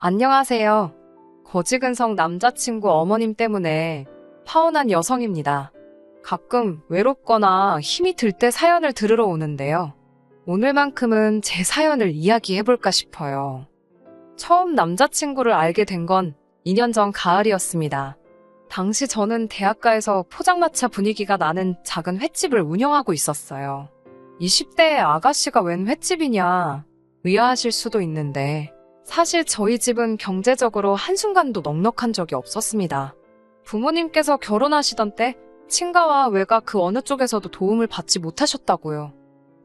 안녕하세요. 거지근성 남자친구 어머님 때문에 파혼한 여성입니다. 가끔 외롭거나 힘이 들 때 사연을 들으러 오는데요. 오늘만큼은 제 사연을 이야기해볼까 싶어요. 처음 남자친구를 알게 된 건 2년 전 가을이었습니다. 당시 저는 대학가에서 포장마차 분위기가 나는 작은 횟집을 운영하고 있었어요. 20대의 아가씨가 웬 횟집이냐 의아하실 수도 있는데 사실 저희 집은 경제적으로 한순간도 넉넉한 적이 없었습니다. 부모님께서 결혼하시던 때 친가와 외가 그 어느 쪽에서도 도움을 받지 못하셨다고요.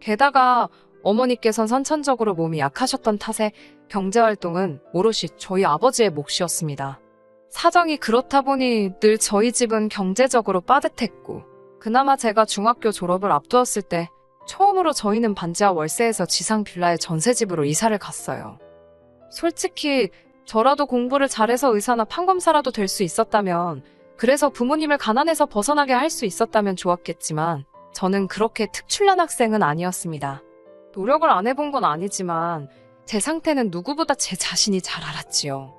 게다가 어머니께선 선천적으로 몸이 약하셨던 탓에 경제활동은 오롯이 저희 아버지의 몫이었습니다. 사정이 그렇다 보니 늘 저희 집은 경제적으로 빠듯했고, 그나마 제가 중학교 졸업을 앞두었을 때 처음으로 저희는 반지하 월세에서 지상 빌라의 전세집으로 이사를 갔어요. 솔직히 저라도 공부를 잘해서 의사나 판검사라도 될 수 있었다면, 그래서 부모님을 가난에서 벗어나게 할 수 있었다면 좋았겠지만 저는 그렇게 특출난 학생은 아니었습니다. 노력을 안 해본 건 아니지만 제 상태는 누구보다 제 자신이 잘 알았지요.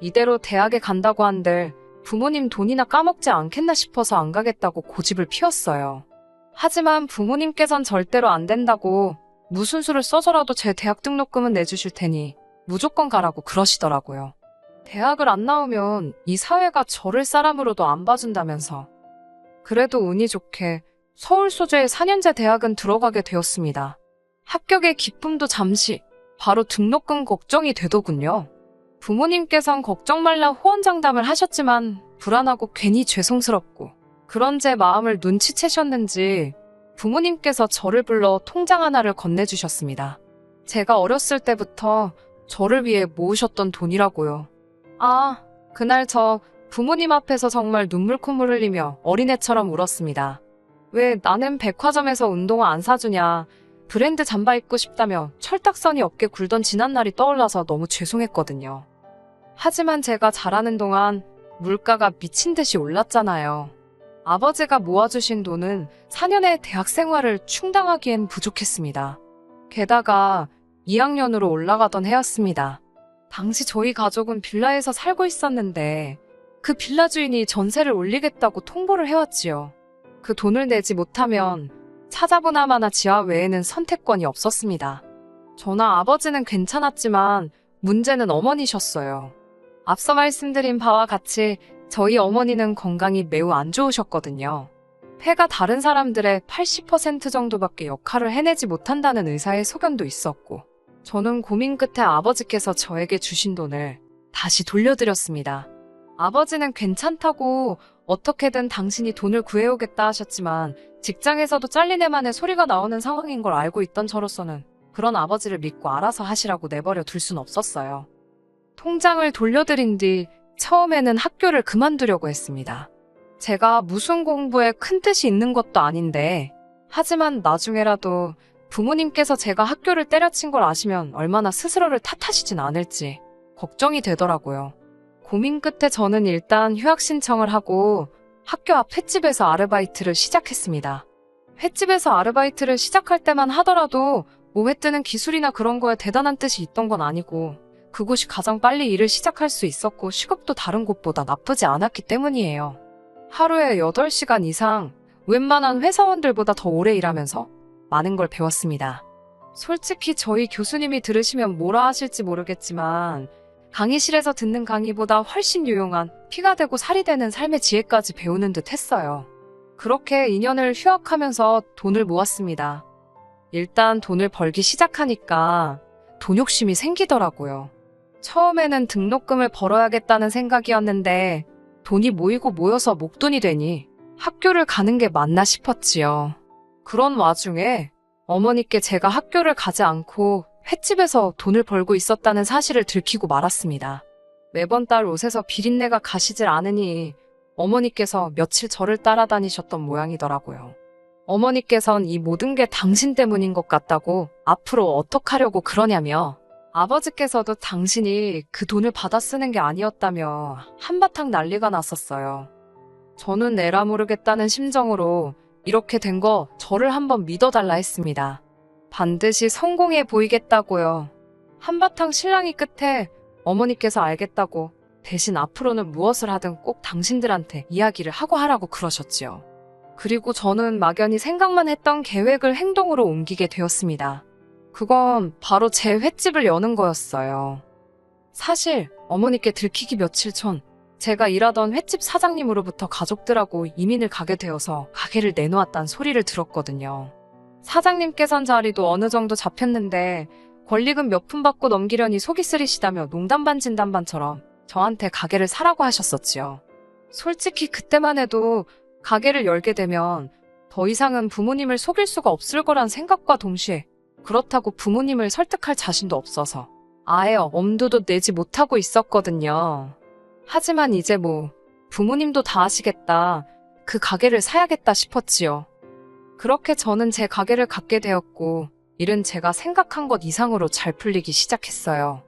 이대로 대학에 간다고 한들 부모님 돈이나 까먹지 않겠나 싶어서 안 가겠다고 고집을 피웠어요. 하지만 부모님께선 절대로 안 된다고 무슨 수를 써서라도 제 대학 등록금은 내주실 테니 무조건 가라고 그러시더라고요. 대학을 안 나오면 이 사회가 저를 사람으로도 안 봐준다면서. 그래도 운이 좋게 서울 소재의 4년제 대학은 들어가게 되었습니다. 합격의 기쁨도 잠시, 바로 등록금 걱정이 되더군요. 부모님께선 걱정 말라 호언장담을 하셨지만 불안하고 괜히 죄송스럽고 그런 제 마음을 눈치채셨는지 부모님께서 저를 불러 통장 하나를 건네주셨습니다. 제가 어렸을 때부터 저를 위해 모으셨던 돈이라고요. 그날 저 부모님 앞에서 정말 눈물 콧물 흘리며 어린애처럼 울었습니다. 왜 나는 백화점에서 운동화 안 사주냐, 브랜드 잠바 입고 싶다며 철딱선이 없게 굴던 지난날이 떠올라서 너무 죄송했거든요. 하지만 제가 자라는 동안 물가가 미친 듯이 올랐잖아요. 아버지가 모아주신 돈은 4년의 대학 생활을 충당하기엔 부족했습니다. 게다가 2학년으로 올라가던 해였습니다. 당시 저희 가족은 빌라에서 살고 있었는데 그 빌라 주인이 전세를 올리겠다고 통보를 해왔지요. 그 돈을 내지 못하면 찾아보나마나 지하 외에는 선택권이 없었습니다. 저나 아버지는 괜찮았지만 문제는 어머니셨어요. 앞서 말씀드린 바와 같이 저희 어머니는 건강이 매우 안 좋으셨거든요. 폐가 다른 사람들의 80% 정도밖에 역할을 해내지 못한다는 의사의 소견도 있었고, 저는 고민 끝에 아버지께서 저에게 주신 돈을 다시 돌려드렸습니다. 아버지는 괜찮다고 어떻게든 당신이 돈을 구해오겠다 하셨지만 직장에서도 잘린 애만의 소리가 나오는 상황인 걸 알고 있던 저로서는 그런 아버지를 믿고 알아서 하시라고 내버려 둘 순 없었어요. 통장을 돌려드린 뒤 처음에는 학교를 그만두려고 했습니다. 제가 무슨 공부에 큰 뜻이 있는 것도 아닌데, 하지만 나중에라도 부모님께서 제가 학교를 때려친 걸 아시면 얼마나 스스로를 탓하시진 않을지 걱정이 되더라고요. 고민 끝에 저는 일단 휴학 신청을 하고 학교 앞 횟집에서 아르바이트를 시작했습니다. 횟집에서 아르바이트를 시작할 때만 하더라도 몸에 뜨는 기술이나 그런 거에 대단한 뜻이 있던 건 아니고 그곳이 가장 빨리 일을 시작할 수 있었고 시급도 다른 곳보다 나쁘지 않았기 때문이에요. 하루에 8시간 이상 웬만한 회사원들보다 더 오래 일하면서 많은 걸 배웠습니다. 솔직히 저희 교수님이 들으시면 뭐라 하실지 모르겠지만 강의실에서 듣는 강의보다 훨씬 유용한 피가 되고 살이 되는 삶의 지혜까지 배우는 듯 했어요. 그렇게 2년을 휴학하면서 돈을 모았습니다. 일단 돈을 벌기 시작하니까 돈 욕심이 생기더라고요. 처음에는 등록금을 벌어야겠다는 생각이었는데 돈이 모이고 모여서 목돈이 되니 학교를 가는 게 맞나 싶었지요. 그런 와중에 어머니께 제가 학교를 가지 않고 횟집에서 돈을 벌고 있었다는 사실을 들키고 말았습니다. 매번 딸 옷에서 비린내가 가시질 않으니 어머니께서 며칠 저를 따라다니셨던 모양이더라고요. 어머니께선 이 모든 게 당신 때문인 것 같다고 앞으로 어떡하려고 그러냐며, 아버지께서도 당신이 그 돈을 받아 쓰는 게 아니었다며 한바탕 난리가 났었어요. 저는 에라 모르겠다는 심정으로 이렇게 된 거 저를 한번 믿어달라 했습니다. 반드시 성공해 보이겠다고요. 한바탕 실랑이 끝에 어머니께서 알겠다고 대신 앞으로는 무엇을 하든 꼭 당신들한테 이야기를 하고 하라고 그러셨지요. 그리고 저는 막연히 생각만 했던 계획을 행동으로 옮기게 되었습니다. 그건 바로 제 횟집을 여는 거였어요. 사실 어머니께 들키기 며칠 전 제가 일하던 횟집 사장님으로부터 가족들하고 이민을 가게 되어서 가게를 내놓았다는 소리를 들었거든요. 사장님께선 자리도 어느 정도 잡혔는데 권리금 몇 푼 받고 넘기려니 속이 쓰리시다며 농담 반 진담 반처럼 저한테 가게를 사라고 하셨었지요. 솔직히 그때만 해도 가게를 열게 되면 더 이상은 부모님을 속일 수가 없을 거란 생각과 동시에 그렇다고 부모님을 설득할 자신도 없어서 아예 엄두도 내지 못하고 있었거든요. 하지만 이제 부모님도 다 아시겠다. 그 가게를 사야겠다 싶었지요. 그렇게 저는 제 가게를 갖게 되었고 일은 제가 생각한 것 이상으로 잘 풀리기 시작했어요.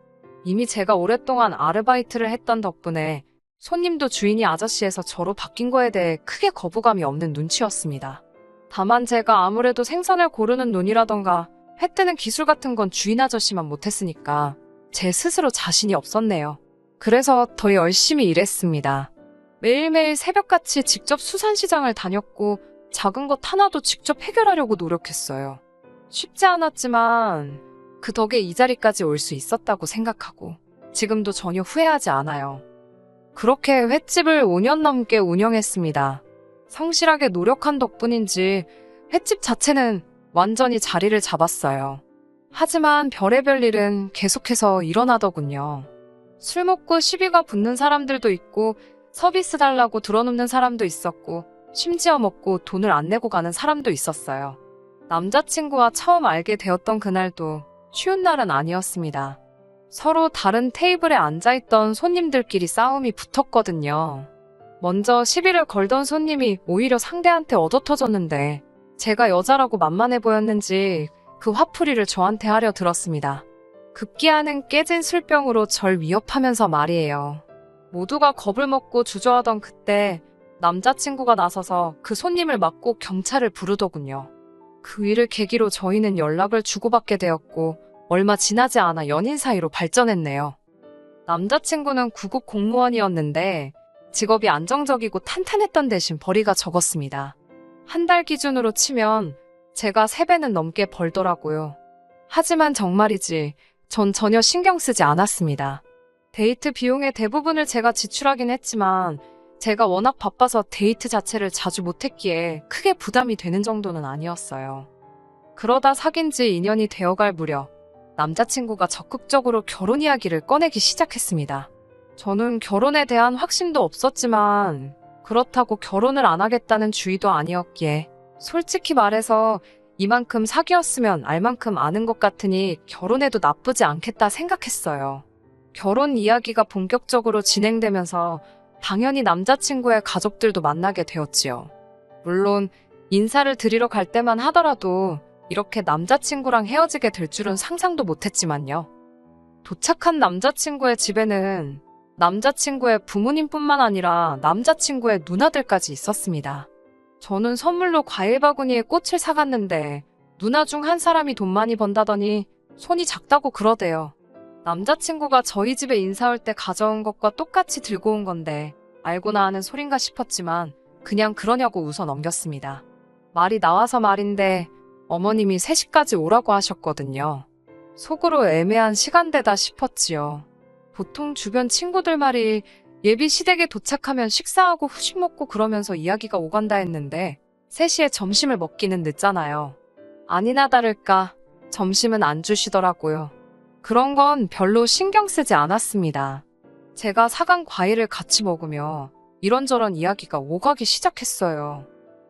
이미 제가 오랫동안 아르바이트를 했던 덕분에 손님도 주인이 아저씨에서 저로 바뀐 거에 대해 크게 거부감이 없는 눈치였습니다. 다만 제가 아무래도 생선을 고르는 눈이라던가 회 뜨는 기술 같은 건 주인 아저씨만 못했으니까 제 스스로 자신이 없었네요. 그래서 더 열심히 일했습니다. 매일매일 새벽같이 직접 수산시장을 다녔고 작은 것 하나도 직접 해결하려고 노력했어요. 쉽지 않았지만 그 덕에 이 자리까지 올 수 있었다고 생각하고 지금도 전혀 후회하지 않아요. 그렇게 횟집을 5년 넘게 운영했습니다. 성실하게 노력한 덕분인지 횟집 자체는 완전히 자리를 잡았어요. 하지만 별의별 일은 계속해서 일어나더군요. 술 먹고 시비가 붙는 사람들도 있고 서비스 달라고 들어눕는 사람도 있었고 심지어 먹고 돈을 안 내고 가는 사람도 있었어요. 남자친구와 처음 알게 되었던 그날도 쉬운 날은 아니었습니다. 서로 다른 테이블에 앉아있던 손님들끼리 싸움이 붙었거든요. 먼저 시비를 걸던 손님이 오히려 상대한테 얻어터졌는데 제가 여자라고 만만해 보였는지 그 화풀이를 저한테 하려 들었습니다. 급기야는 깨진 술병으로 절 위협하면서 말이에요. 모두가 겁을 먹고 주저하던 그때 남자친구가 나서서 그 손님을 맞고 경찰을 부르더군요. 그 일을 계기로 저희는 연락을 주고받게 되었고 얼마 지나지 않아 연인 사이로 발전했네요. 남자친구는 구급 공무원이었는데 직업이 안정적이고 탄탄했던 대신 벌이가 적었습니다. 한 달 기준으로 치면 제가 3배는 넘게 벌더라고요. 하지만 정말이지 전 전혀 신경 쓰지 않았습니다. 데이트 비용의 대부분을 제가 지출하긴 했지만 제가 워낙 바빠서 데이트 자체를 자주 못했기에 크게 부담이 되는 정도는 아니었어요. 그러다 사귄 지 2년이 되어갈 무렵 남자친구가 적극적으로 결혼 이야기를 꺼내기 시작했습니다. 저는 결혼에 대한 확신도 없었지만 그렇다고 결혼을 안 하겠다는 주의도 아니었기에 솔직히 말해서 이만큼 사귀었으면 알 만큼 아는 것 같으니 결혼해도 나쁘지 않겠다 생각했어요. 결혼 이야기가 본격적으로 진행되면서 당연히 남자친구의 가족들도 만나게 되었지요. 물론 인사를 드리러 갈 때만 하더라도 이렇게 남자친구랑 헤어지게 될 줄은 상상도 못했지만요. 도착한 남자친구의 집에는 남자친구의 부모님뿐만 아니라 남자친구의 누나들까지 있었습니다. 저는 선물로 과일 바구니에 꽃을 사갔는데 누나 중 한 사람이 돈 많이 번다더니 손이 작다고 그러대요. 남자친구가 저희 집에 인사 올 때 가져온 것과 똑같이 들고 온 건데 알고나 하는 소린가 싶었지만 그냥 그러냐고 웃어 넘겼습니다. 말이 나와서 말인데 어머님이 3시까지 오라고 하셨거든요. 속으로 애매한 시간대다 싶었지요. 보통 주변 친구들 말이 예비 시댁에 도착하면 식사하고 후식 먹고 그러면서 이야기가 오간다 했는데 3시에 점심을 먹기는 늦잖아요. 아니나 다를까 점심은 안 주시더라고요. 그런 건 별로 신경 쓰지 않았습니다. 제가 사간 과일을 같이 먹으며 이런저런 이야기가 오가기 시작했어요.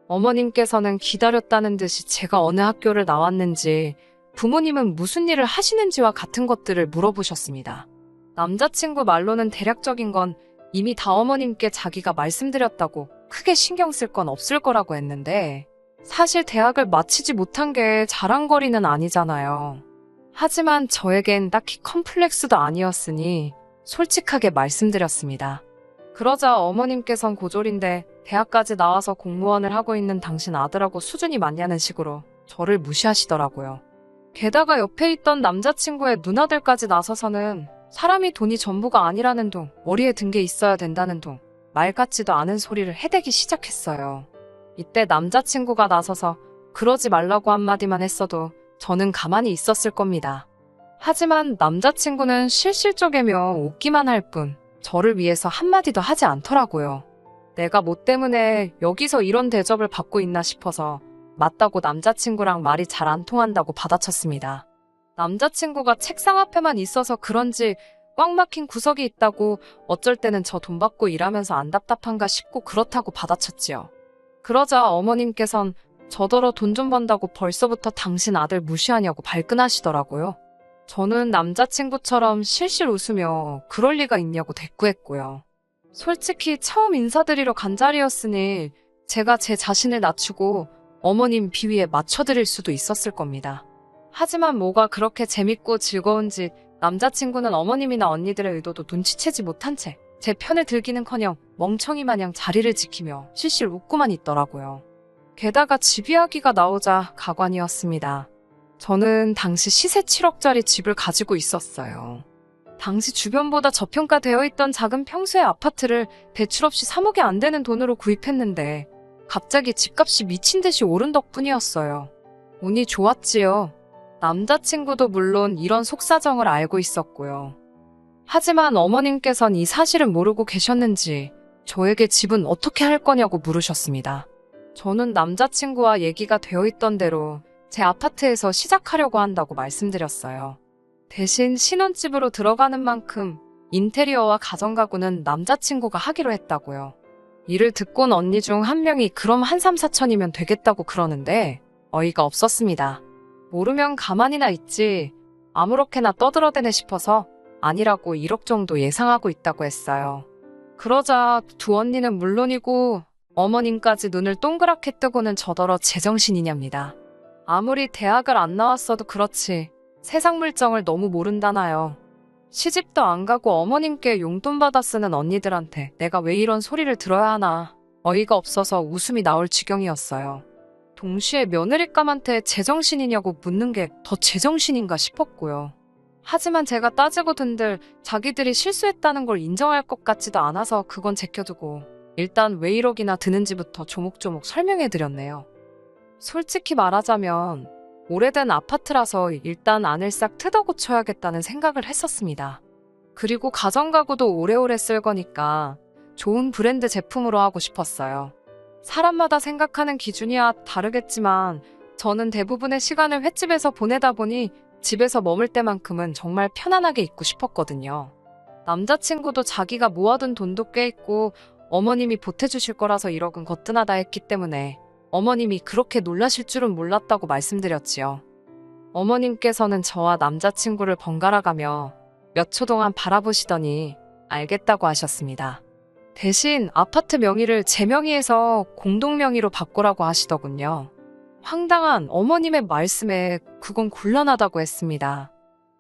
어머님께서는 기다렸다는 듯이 제가 어느 학교를 나왔는지 부모님은 무슨 일을 하시는지와 같은 것들을 물어보셨습니다. 남자친구 말로는 대략적인 건 이미 다 어머님께 자기가 말씀드렸다고 크게 신경 쓸 건 없을 거라고 했는데 사실 대학을 마치지 못한 게 자랑거리는 아니잖아요. 하지만 저에겐 딱히 컴플렉스도 아니었으니 솔직하게 말씀드렸습니다. 그러자 어머님께선 고졸인데 대학까지 나와서 공무원을 하고 있는 당신 아들하고 수준이 맞냐는 식으로 저를 무시하시더라고요. 게다가 옆에 있던 남자친구의 누나들까지 나서서는 사람이 돈이 전부가 아니라는 둥, 머리에 든 게 있어야 된다는 둥, 말 같지도 않은 소리를 해대기 시작했어요. 이때 남자친구가 나서서 그러지 말라고 한마디만 했어도 저는 가만히 있었을 겁니다. 하지만 남자친구는 실실쪼개며 웃기만 할 뿐 저를 위해서 한마디도 하지 않더라고요. 내가 뭐 때문에 여기서 이런 대접을 받고 있나 싶어서 맞다고 남자친구랑 말이 잘 안 통한다고 받아쳤습니다. 남자친구가 책상 앞에만 있어서 그런지 꽉 막힌 구석이 있다고 어쩔 때는 저 돈 받고 일하면서 안 답답한가 싶고 그렇다고 받아쳤지요. 그러자 어머님께선 저더러 돈 좀 번다고 벌써부터 당신 아들 무시하냐고 발끈하시더라고요. 저는 남자친구처럼 실실 웃으며 그럴 리가 있냐고 대꾸했고요. 솔직히 처음 인사드리러 간 자리였으니 제가 제 자신을 낮추고 어머님 비위에 맞춰드릴 수도 있었을 겁니다. 하지만 뭐가 그렇게 재밌고 즐거운지 남자친구는 어머님이나 언니들의 의도도 눈치채지 못한 채 제 편을 들기는커녕 멍청이 마냥 자리를 지키며 실실 웃고만 있더라고요. 게다가 집 이야기가 나오자 가관이었습니다. 저는 당시 시세 7억짜리 집을 가지고 있었어요. 당시 주변보다 저평가되어 있던 작은 평수의 아파트를 대출 없이 3억이 안 되는 돈으로 구입했는데 갑자기 집값이 미친 듯이 오른 덕분이었어요. 운이 좋았지요. 남자친구도 물론 이런 속사정을 알고 있었고요. 하지만 어머님께선 이 사실은 모르고 계셨는지 저에게 집은 어떻게 할 거냐고 물으셨습니다. 저는 남자친구와 얘기가 되어 있던 대로 제 아파트에서 시작하려고 한다고 말씀드렸어요. 대신 신혼집으로 들어가는 만큼 인테리어와 가정가구는 남자친구가 하기로 했다고요. 이를 듣곤 언니 중 한 명이 그럼 한 3, 4천이면 되겠다고 그러는데 어이가 없었습니다. 모르면 가만히나 있지 아무렇게나 떠들어대네 싶어서 아니라고 1억 정도 예상하고 있다고 했어요. 그러자 두 언니는 물론이고 어머님까지 눈을 동그랗게 뜨고는 저더러 제정신이냐입니다. 아무리 대학을 안 나왔어도 그렇지 세상 물정을 너무 모른다나요. 시집도 안 가고 어머님께 용돈 받아 쓰는 언니들한테 내가 왜 이런 소리를 들어야 하나 어이가 없어서 웃음이 나올 지경이었어요. 동시에 며느리감한테 제정신이냐고 묻는 게 더 제정신인가 싶었고요. 하지만 제가 따지고 든들 자기들이 실수했다는 걸 인정할 것 같지도 않아서 그건 제껴두고 일단 왜 1억이나 드는지부터 조목조목 설명해드렸네요. 솔직히 말하자면 오래된 아파트라서 일단 안을 싹 뜯어고쳐야겠다는 생각을 했었습니다. 그리고 가정가구도 오래오래 쓸 거니까 좋은 브랜드 제품으로 하고 싶었어요. 사람마다 생각하는 기준이야 다르겠지만 저는 대부분의 시간을 횟집에서 보내다 보니 집에서 머물 때만큼은 정말 편안하게 있고 싶었거든요. 남자친구도 자기가 모아둔 돈도 꽤 있고 어머님이 보태주실 거라서 1억은 거뜬하다 했기 때문에 어머님이 그렇게 놀라실 줄은 몰랐다고 말씀드렸지요. 어머님께서는 저와 남자친구를 번갈아가며 몇 초 동안 바라보시더니 알겠다고 하셨습니다. 대신 아파트 명의를 제 명의에서 공동 명의로 바꾸라고 하시더군요. 황당한 어머님의 말씀에 그건 곤란하다고 했습니다.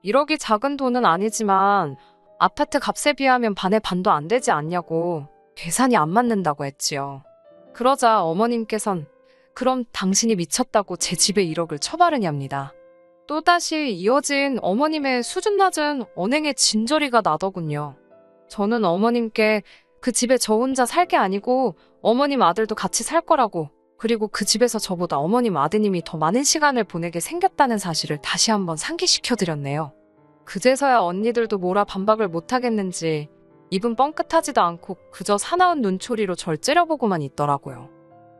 1억이 작은 돈은 아니지만 아파트 값에 비하면 반의 반도 안 되지 않냐고 계산이 안 맞는다고 했지요. 그러자 어머님께선 그럼 당신이 미쳤다고 제 집에 1억을 처바르냐입니다. 또다시 이어진 어머님의 수준 낮은 언행의 진저리가 나더군요. 저는 어머님께 그 집에 저 혼자 살 게 아니고 어머님 아들도 같이 살 거라고 그리고 그 집에서 저보다 어머님 아드님이 더 많은 시간을 보내게 생겼다는 사실을 다시 한번 상기시켜드렸네요. 그제서야 언니들도 뭐라 반박을 못하겠는지 입은 뻥끗하지도 않고 그저 사나운 눈초리로 절 째려보고만 있더라고요.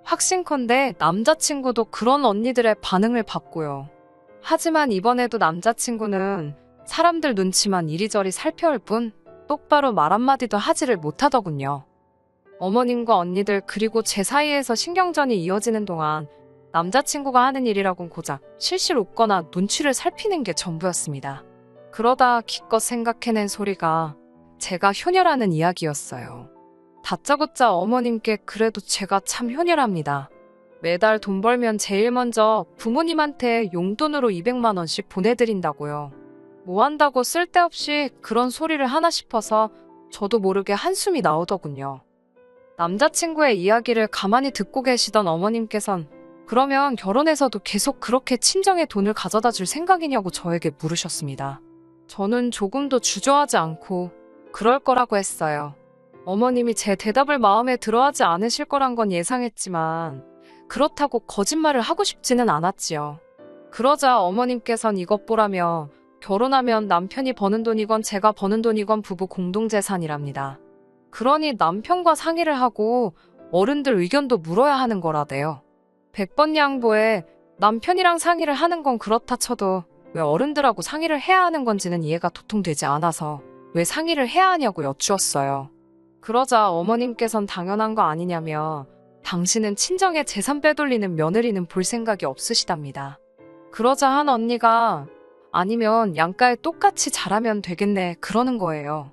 확신컨대 남자친구도 그런 언니들의 반응을 봤고요. 하지만 이번에도 남자친구는 사람들 눈치만 이리저리 살펴올 뿐 똑바로 말 한마디도 하지를 못하더군요. 어머님과 언니들 그리고 제 사이에서 신경전이 이어지는 동안 남자친구가 하는 일이라곤 고작 실실 웃거나 눈치를 살피는 게 전부였습니다. 그러다 기껏 생각해낸 소리가 제가 효녀라는 이야기였어요. 다짜고짜 어머님께 그래도 제가 참 효녀랍니다. 매달 돈 벌면 제일 먼저 부모님한테 용돈으로 200만 원씩 보내드린다고요. 뭐 한다고 쓸데없이 그런 소리를 하나 싶어서 저도 모르게 한숨이 나오더군요. 남자친구의 이야기를 가만히 듣고 계시던 어머님께선 그러면 결혼해서도 계속 그렇게 친정에 돈을 가져다 줄 생각이냐고 저에게 물으셨습니다. 저는 조금도 주저하지 않고 그럴 거라고 했어요. 어머님이 제 대답을 마음에 들어하지 않으실 거란 건 예상했지만 그렇다고 거짓말을 하고 싶지는 않았지요. 그러자 어머님께선 이것 보라며 결혼하면 남편이 버는 돈이건 제가 버는 돈이건 부부 공동재산이랍니다. 그러니 남편과 상의를 하고 어른들 의견도 물어야 하는 거라대요. 100번 양보해 남편이랑 상의를 하는 건 그렇다 쳐도 왜 어른들하고 상의를 해야 하는 건지는 이해가 도통되지 않아서 왜 상의를 해야 하냐고 여쭈었어요. 그러자 어머님께선 당연한 거 아니냐며 당신은 친정에 재산 빼돌리는 며느리는 볼 생각이 없으시답니다. 그러자 한 언니가 아니면 양가에 똑같이 잘하면 되겠네 그러는 거예요.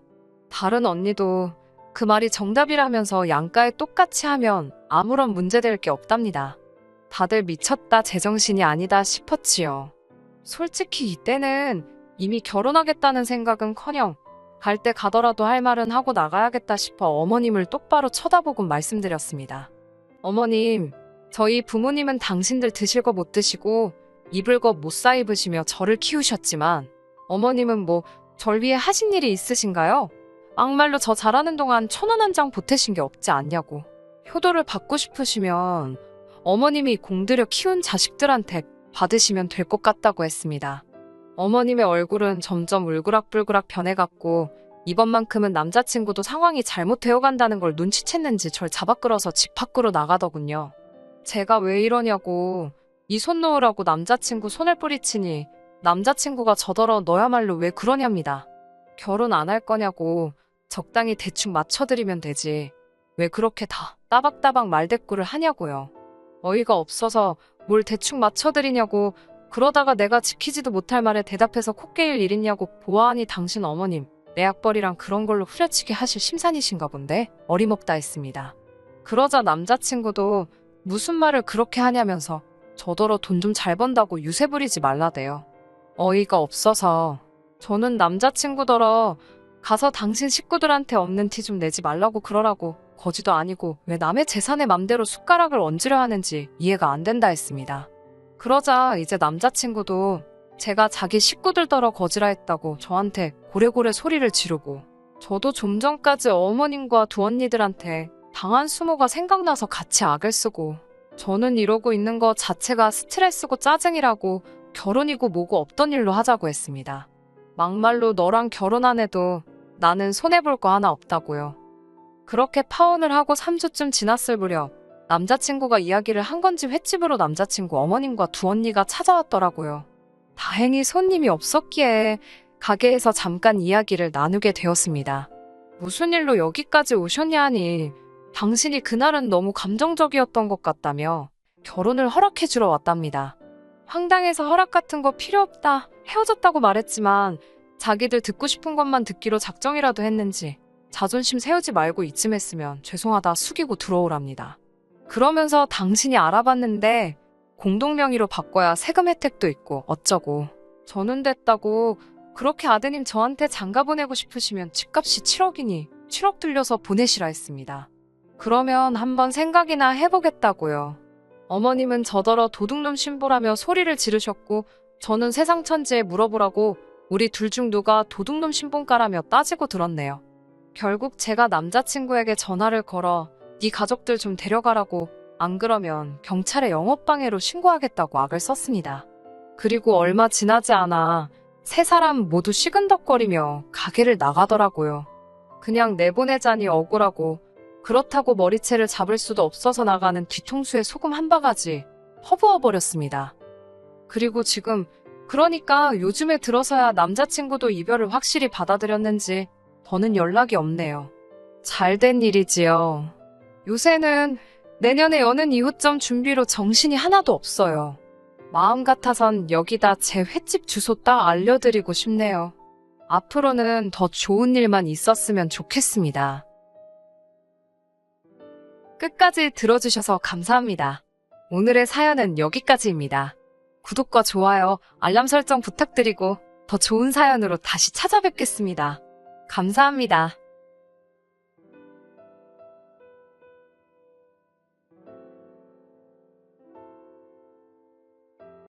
다른 언니도 그 말이 정답이라면서 양가에 똑같이 하면 아무런 문제될 게 없답니다. 다들 미쳤다 제정신이 아니다 싶었지요. 솔직히 이때는 이미 결혼하겠다는 생각은커녕 갈 때 가더라도 할 말은 하고 나가야겠다 싶어 어머님을 똑바로 쳐다보고 말씀드렸습니다. 어머님, 저희 부모님은 당신들 드실 거 못 드시고 입을 거 못 사 입으시며 저를 키우셨지만 어머님은 뭐 절 위해 하신 일이 있으신가요? 막말로 저 잘하는 동안 1,000원 한 장 보태신 게 없지 않냐고. 효도를 받고 싶으시면 어머님이 공들여 키운 자식들한테 받으시면 될 것 같다고 했습니다. 어머님의 얼굴은 점점 울그락불그락 변해갔고 이번만큼은 남자친구도 상황이 잘못되어간다는 걸 눈치챘는지 절 잡아 끌어서 집 밖으로 나가더군요. 제가 왜 이러냐고 이 손 놓으라고 남자친구 손을 뿌리치니 남자친구가 저더러 너야말로 왜 그러냐입니다. 결혼 안 할 거냐고 적당히 대충 맞춰드리면 되지. 왜 그렇게 다 따박따박 말대꾸를 하냐고요. 어이가 없어서 뭘 대충 맞춰드리냐고 그러다가 내가 지키지도 못할 말에 대답해서 코 깨일 일 있냐고 보아하니 당신 어머님 내 약벌이랑 그런 걸로 후려치기 하실 심산이신가 본데 어림없다 했습니다. 그러자 남자친구도 무슨 말을 그렇게 하냐면서 저더러 돈 좀 잘 번다고 유세 부리지 말라대요. 어이가 없어서 저는 남자친구더러 가서 당신 식구들한테 없는 티 좀 내지 말라고 그러라고 거지도 아니고 왜 남의 재산에 맘대로 숟가락을 얹으려 하는지 이해가 안 된다 했습니다. 그러자 이제 남자친구도 제가 자기 식구들더러 거지라 했다고 저한테 고래고래 소리를 지르고 저도 좀 전까지 어머님과 두 언니들한테 당한 수모가 생각나서 같이 악을 쓰고 저는 이러고 있는 거 자체가 스트레스고 짜증이라고 결혼이고 뭐고 없던 일로 하자고 했습니다. 막말로 너랑 결혼 안 해도 나는 손해볼 거 하나 없다고요. 그렇게 파혼을 하고 3주쯤 지났을 무렵 남자친구가 이야기를 한 건지 횟집으로 남자친구 어머님과 두 언니가 찾아왔더라고요. 다행히 손님이 없었기에 가게에서 잠깐 이야기를 나누게 되었습니다. 무슨 일로 여기까지 오셨냐 하니 당신이 그날은 너무 감정적이었던 것 같다며 결혼을 허락해주러 왔답니다. 황당해서 허락 같은 거 필요 없다 헤어졌다고 말했지만 자기들 듣고 싶은 것만 듣기로 작정이라도 했는지 자존심 세우지 말고 이쯤 했으면 죄송하다 숙이고 들어오랍니다. 그러면서 당신이 알아봤는데 공동명의로 바꿔야 세금 혜택도 있고 어쩌고 저는 됐다고 그렇게 아드님 저한테 장가 보내고 싶으시면 집값이 7억이니 7억 들려서 보내시라 했습니다. 그러면 한번 생각이나 해보겠다고요. 어머님은 저더러 도둑놈 신보라며 소리를 지르셨고 저는 세상 천지에 물어보라고 우리 둘 중 누가 도둑놈 신본가라며 따지고 들었네요. 결국 제가 남자친구에게 전화를 걸어 네 가족들 좀 데려가라고 안 그러면 경찰에 영업방해로 신고하겠다고 악을 썼습니다. 그리고 얼마 지나지 않아 세 사람 모두 시근덕거리며 가게를 나가더라고요. 그냥 내보내자니 억울하고 그렇다고 머리채를 잡을 수도 없어서 나가는 뒤통수에 소금 한 바가지 퍼부어버렸습니다. 그리고 지금 그러니까 요즘에 들어서야 남자친구도 이별을 확실히 받아들였는지 더는 연락이 없네요. 잘된 일이지요. 요새는 내년에 여는 이후점 준비로 정신이 하나도 없어요. 마음 같아선 여기다 제 횟집 주소 딱 알려드리고 싶네요. 앞으로는 더 좋은 일만 있었으면 좋겠습니다. 끝까지 들어주셔서 감사합니다. 오늘의 사연은 여기까지입니다. 구독과 좋아요, 알람 설정 부탁드리고 더 좋은 사연으로 다시 찾아뵙겠습니다. 감사합니다.